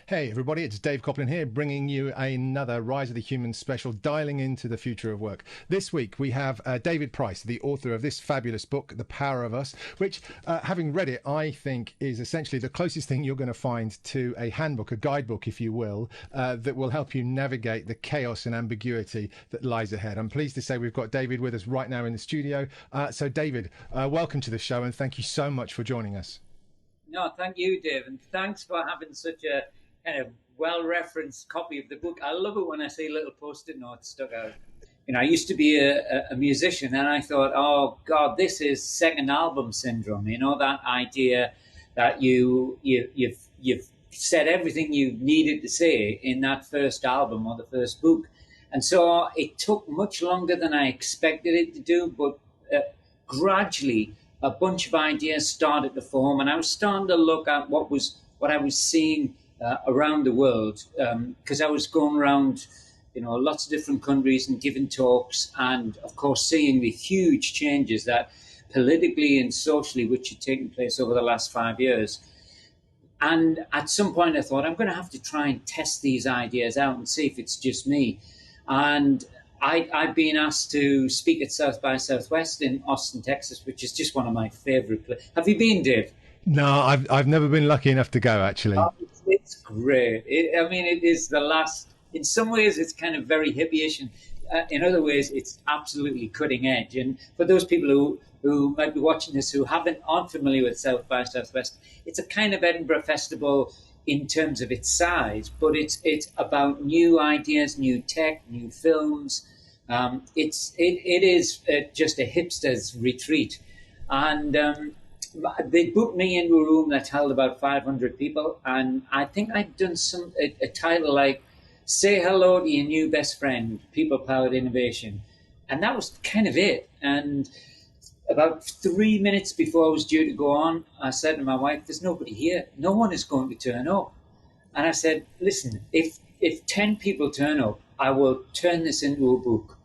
Hey everybody, it's Dave Coplin here, bringing you another Rise of the Human special, dialing into the future of work. This week we have David Price, the author of this fabulous book, The Power of Us, which, having read it, I think is essentially the closest thing you're going to find to a handbook, a guidebook, if you will, that will help you navigate the chaos and ambiguity that lies ahead. I'm pleased to say we've got David with us right now in the studio. So David, welcome to the show, and thank you so much for joining us. No, thank you, Dave, and thanks for having such a kind of well-referenced copy of the book. I love it when I see little post-it notes stuck out. You know, I used to be a musician, and I thought, oh God, this is second album syndrome. You know, that idea that you've said everything you needed to say in that first album or the first book, and so it took much longer than I expected it to do. But gradually, a bunch of ideas started to form, and I was starting to look at what I was seeing around the world, because I was going around, you know, lots of different countries and giving talks, and of course seeing the huge changes that politically and socially which had taken place over the last 5 years. And at some point I thought, I'm going to have to try and test these ideas out and see if it's just me. And I've been asked to speak at South by Southwest in Austin, Texas, which is just one of my favorite places. Have you been, Dave? No, I've never been lucky enough to go, actually. Oh, it's great. It is the last. In some ways, it's kind of very hippie-ish, and in other ways, it's absolutely cutting edge. And for those people who might be watching this who aren't familiar with South by Southwest, it's a kind of Edinburgh festival in terms of its size, but it's about new ideas, new tech, new films. It is just a hipsters retreat, and they booked me into a room that held about 500 people, and I think I'd done a title like "Say Hello to Your New Best Friend: People-Powered Innovation," and that was kind of it. And about 3 minutes before I was due to go on, I said to my wife, "There's nobody here. No one is going to turn up." And I said, "Listen, if 10 people turn up, I will turn this into a book."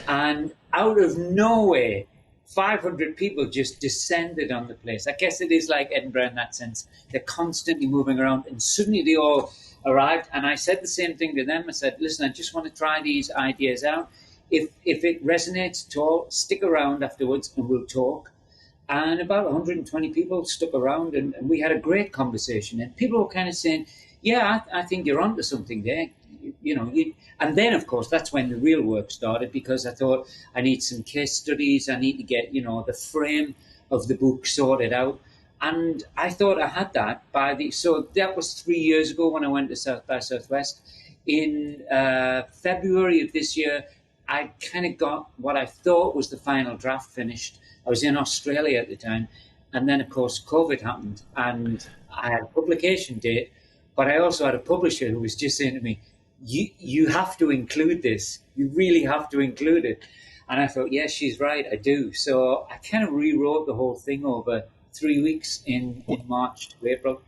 And out of nowhere, 500 people just descended on the place. I guess it is like Edinburgh in that sense. They're constantly moving around, and suddenly they all arrived. And I said the same thing to them. I said, "Listen, I just want to try these ideas out. If it resonates at all, stick around afterwards and we'll talk." And about 120 people stuck around, and we had a great conversation. And people were kind of saying, "Yeah, I think you're onto something there." And then, of course, that's when the real work started, because I thought I need some case studies. I need to get, the frame of the book sorted out. And I thought I had that so that was 3 years ago when I went to South by Southwest. In February of this year, I kind of got what I thought was the final draft finished. I was in Australia at the time. And then, of course, COVID happened, and I had a publication date, but I also had a publisher who was just saying to me, you have to include this. You really have to include it. And I thought, yes, she's right, I do. So I kind of rewrote the whole thing over 3 weeks in March to April.